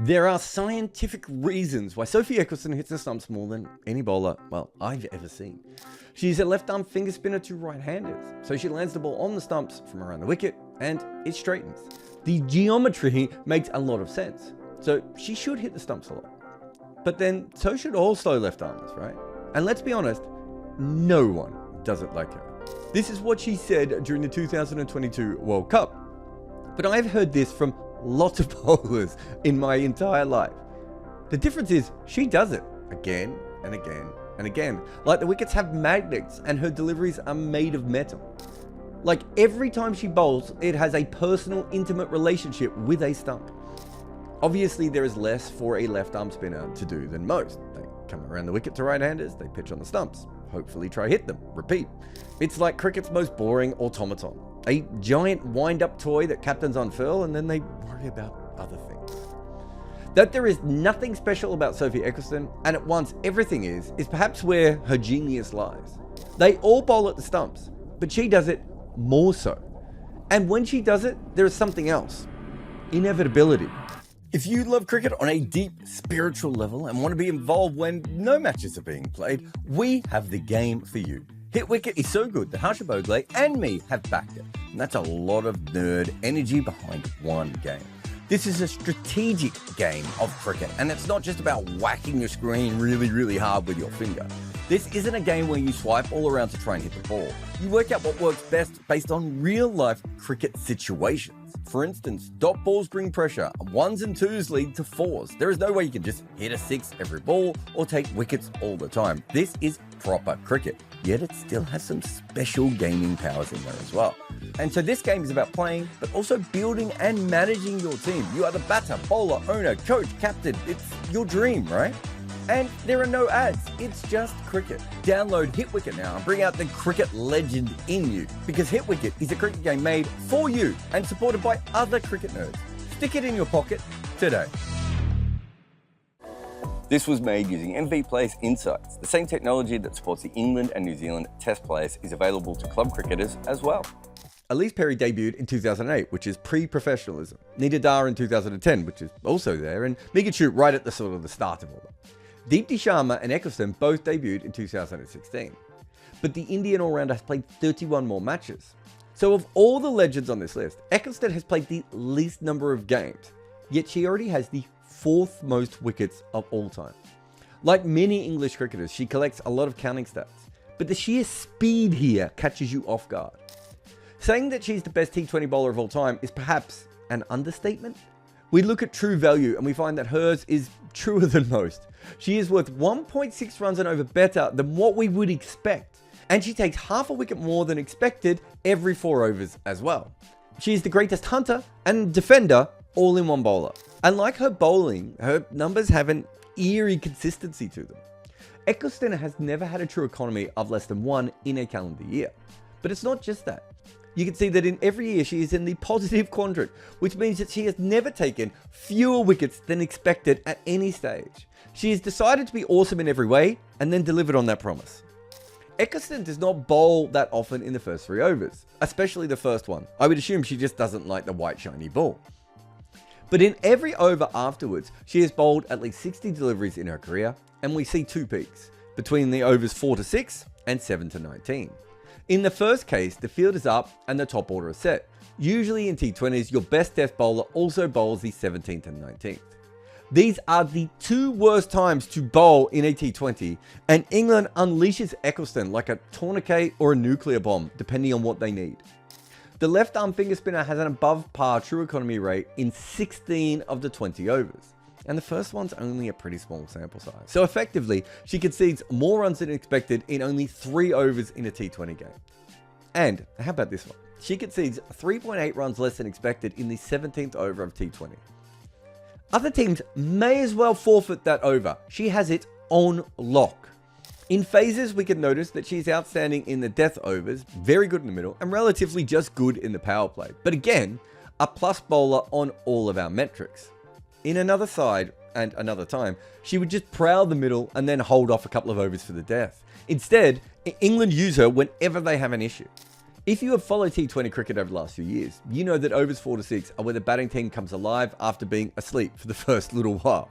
There are scientific reasons why Sophie Ecclestone hits the stumps more than any bowler, well, I've ever seen. She's a left-arm finger spinner to right-handers, so she lands the ball on the stumps from around the wicket, and it straightens. The geometry makes a lot of sense, so she should hit the stumps a lot. But then, so should all slow left-armers, right? And let's be honest, no one does it like her. This is what she said during the 2022 World Cup. But I've heard this from lots of bowlers in my entire life. The difference is she does it again and again and again. Like the wickets have magnets and her deliveries are made of metal. Like every time she bowls, it has a personal, intimate relationship with a stump. Obviously, there is less for a left arm spinner to do than most. They come around the wicket to right-handers, they pitch on the stumps. Hopefully try hit them, repeat. It's like cricket's most boring automaton. A giant wind-up toy that captains unfurl and then they worry about other things. That there is nothing special about Sophie Ecclestone, and at once everything is perhaps where her genius lies. They all bowl at the stumps, but she does it more so. And when she does it, there is something else. Inevitability. If you love cricket on a deep spiritual level and want to be involved when no matches are being played, we have the game for you. Hit Wicket is so good that Harsha Bogle and me have backed it. And that's a lot of nerd energy behind one game. This is a strategic game of cricket, and it's not just about whacking your screen really, really hard with your finger. This isn't a game where you swipe all around to try and hit the ball. You work out what works best based on real-life cricket situations. For instance, dot balls bring pressure, ones and twos lead to fours. There is no way you can just hit a six every ball or take wickets all the time. This is proper cricket, yet it still has some special gaming powers in there as well. And so this game is about playing, but also building and managing your team. You are the batter, bowler, owner, coach, captain. It's your dream, right? And there are no ads, it's just cricket. Download Hit Wicket now and bring out the cricket legend in you, because Hit Wicket is a cricket game made for you and supported by other cricket nerds. Stick it in your pocket today. This was made using MV Players Insights. The same technology that supports the England and New Zealand Test players is available to club cricketers as well. Elise Perry debuted in 2008, which is pre-professionalism. Nita Dar in 2010, which is also there, and Megan Shute right at the start of all that. Deepti Sharma and Ecclestone both debuted in 2016. But the Indian all-rounder has played 31 more matches. So of all the legends on this list, Ecclestone has played the least number of games, yet she already has the 4th most wickets of all time. Like many English cricketers, she collects a lot of counting stats, but the sheer speed here catches you off guard. Saying that she's the best T20 bowler of all time is perhaps an understatement. We look at true value and we find that hers is truer than most. She is worth 1.6 runs and over better than what we would expect. And she takes half a wicket more than expected every 4 overs as well. She is the greatest hunter and defender all in one bowler. And like her bowling, her numbers have an eerie consistency to them. Ecclestone has never had a true economy of less than 1 in a calendar year. But it's not just that. You can see that in every year she is in the positive quadrant, which means that she has never taken fewer wickets than expected at any stage. She has decided to be awesome in every way and then delivered on that promise. Ecclestone does not bowl that often in the first 3 overs, especially the first one. I would assume she just doesn't like the white shiny ball. But in every over afterwards, she has bowled at least 60 deliveries in her career, and we see 2 peaks, between the overs 4 to 6 and 7 to 19. In the first case, the field is up and the top order is set. Usually in T20s, your best test bowler also bowls the 17th and 19th. These are the 2 worst times to bowl in a T20, and England unleashes Ecclestone like a tourniquet or a nuclear bomb, depending on what they need. The left arm finger spinner has an above par true economy rate in 16 of the 20 overs. And the first one's only a pretty small sample size. So effectively, she concedes more runs than expected in only 3 overs in a T20 game. And how about this one? She concedes 3.8 runs less than expected in the 17th over of T20. Other teams may as well forfeit that over. She has it on lock. In phases, we can notice that she's outstanding in the death overs, very good in the middle, and relatively just good in the power play. But again, a plus bowler on all of our metrics. In another side and another time, she would just prowl the middle and then hold off a couple of overs for the death. Instead, England use her whenever they have an issue. If you have followed T20 cricket over the last few years, you know that overs 4 to 6 are where the batting team comes alive after being asleep for the first little while.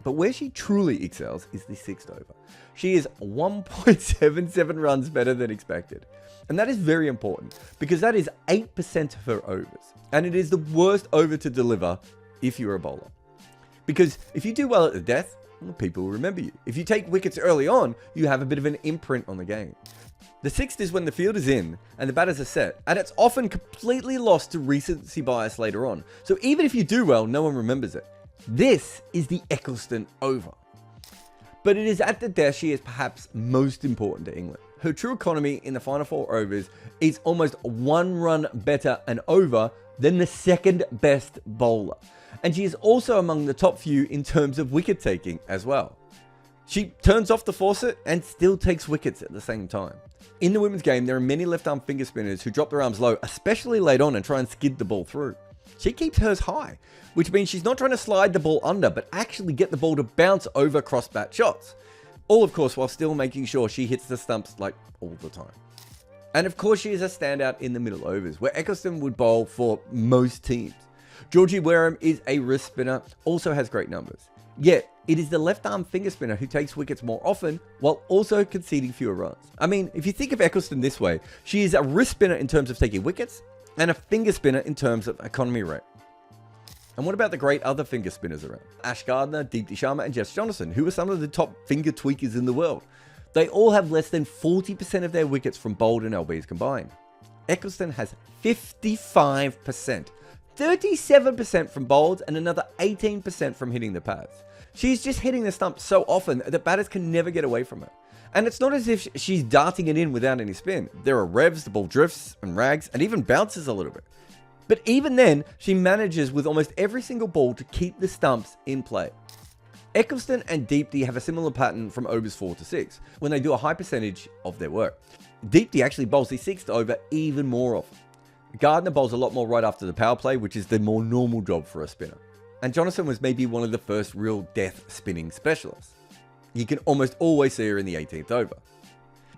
But where she truly excels is the 6th over. She is 1.77 runs better than expected. And that is very important because that is 8% of her overs. And it is the worst over to deliver if you're a bowler. Because if you do well at the death, well, people will remember you. If you take wickets early on, you have a bit of an imprint on the game. The 6th is when the field is in and the batters are set, and it's often completely lost to recency bias later on. So even if you do well, no one remembers it. This is the Ecclestone over. But it is at the death she is perhaps most important to England. Her true economy in the final 4 overs is almost 1 run better an over than the second best bowler. And she is also among the top few in terms of wicket taking as well. She turns off the faucet and still takes wickets at the same time. In the women's game, there are many left-arm finger spinners who drop their arms low, especially late on, and try and skid the ball through. She keeps hers high, which means she's not trying to slide the ball under, but actually get the ball to bounce over cross-bat shots. All, of course, while still making sure she hits the stumps like all the time. And of course, she is a standout in the middle overs, where Ecclestone would bowl for most teams. Georgie Wareham is a wrist spinner, also has great numbers. Yet, it is the left-arm finger spinner who takes wickets more often, while also conceding fewer runs. I mean, if you think of Ecclestone this way, she is a wrist spinner in terms of taking wickets, and a finger spinner in terms of economy rate. And what about the great other finger spinners around? Ash Gardner, Deepti Sharma, and Jess Jonassen, who are some of the top finger tweakers in the world. They all have less than 40% of their wickets from bowled and LBs combined. Ecclestone has 55%, 37% from bowled, and another 18% from hitting the pads. She's just hitting the stump so often that batters can never get away from her. And it's not as if she's darting it in without any spin. There are revs, the ball drifts and rags, and even bounces a little bit. But even then, she manages with almost every single ball to keep the stumps in play. Ecclestone and Deepti have a similar pattern from overs 4 to 6, when they do a high percentage of their work. Deepti actually bowls the 6th over even more often. Gardner bowls a lot more right after the power play, which is the more normal job for a spinner. And Jonassen was maybe one of the first real death spinning specialists. You can almost always see her in the 18th over.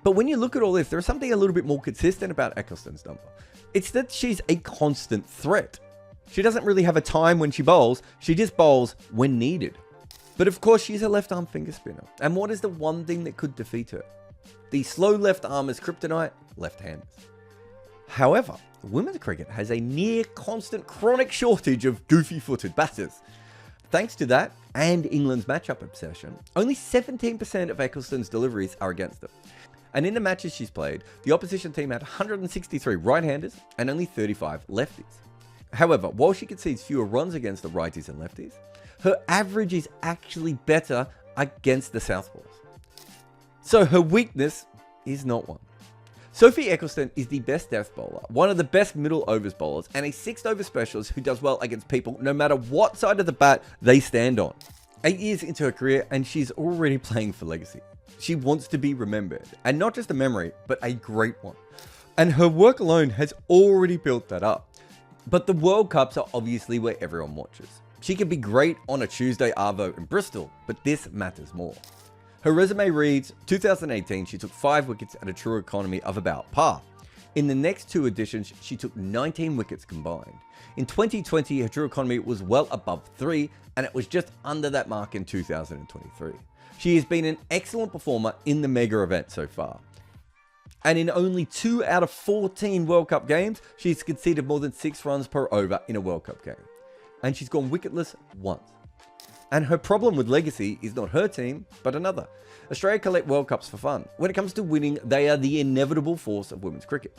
But when you look at all this, there's something a little bit more consistent about Ecclestone's number. It's that she's a constant threat. She doesn't really have a time when she bowls, she just bowls when needed. But of course, she's a left arm finger spinner. And what is the one thing that could defeat her? The slow left arm is kryptonite, left-handers. However, women's cricket has a near constant chronic shortage of goofy-footed batters. Thanks to that, and England's matchup obsession, only 17% of Ecclestone's deliveries are against them. And in the matches she's played, the opposition team had 163 right-handers and only 35 lefties. However, while she concedes fewer runs against the righties and lefties, her average is actually better against the southpaws. So her weakness is not one. Sophie Ecclestone is the best death bowler, one of the best middle overs bowlers, and a 6th over specialist who does well against people no matter what side of the bat they stand on. 8 years into her career and she's already playing for legacy. She wants to be remembered, and not just a memory, but a great one. And her work alone has already built that up. But the World Cups are obviously where everyone watches. She could be great on a Tuesday Arvo in Bristol, but this matters more. Her resume reads, 2018, she took 5 wickets at a true economy of about par. In the next 2 editions, she took 19 wickets combined. In 2020, her true economy was well above 3, and it was just under that mark in 2023. She has been an excellent performer in the mega event so far. And in only 2 out of 14 World Cup games, she's conceded more than 6 runs per over in a World Cup game. And she's gone wicketless once. And her problem with legacy is not her team, but another. Australia collect World Cups for fun. When it comes to winning, they are the inevitable force of women's cricket.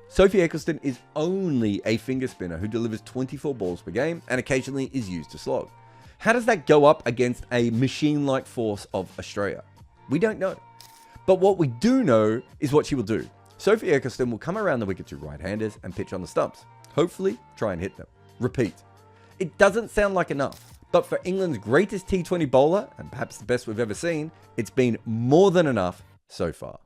Sophie Ecclestone is only a finger spinner who delivers 24 balls per game and occasionally is used to slog. How does that go up against a machine-like force of Australia? We don't know. But what we do know is what she will do. Sophie Ecclestone will come around the wicket to right-handers and pitch on the stumps. Hopefully, try and hit them. Repeat. It doesn't sound like enough. But for England's greatest T20 bowler, and perhaps the best we've ever seen, it's been more than enough so far.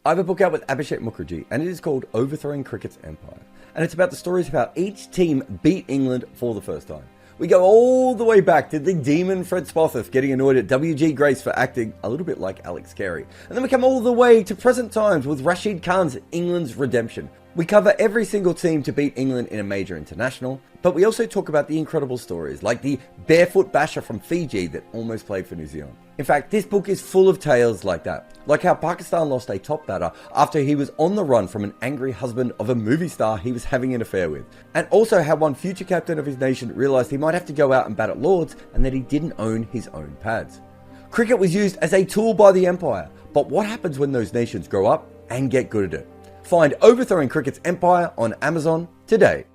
I have a book out with Abhishek Mukherjee, and it is called Overthrowing Cricket's Empire. And it's about the stories of how each team beat England for the first time. We go all the way back to the demon Fred Spofforth getting annoyed at W.G. Grace for acting a little bit like Alex Carey. And then we come all the way to present times with Rashid Khan's England's redemption. We cover every single team to beat England in a major international, but we also talk about the incredible stories, like the barefoot basher from Fiji that almost played for New Zealand. In fact, this book is full of tales like that, like how Pakistan lost a top batter after he was on the run from an angry husband of a movie star he was having an affair with, and also how one future captain of his nation realised he might have to go out and bat at Lords and that he didn't own his own pads. Cricket was used as a tool by the Empire, but what happens when those nations grow up and get good at it? Find Overthrowing Cricket's Empire on Amazon today.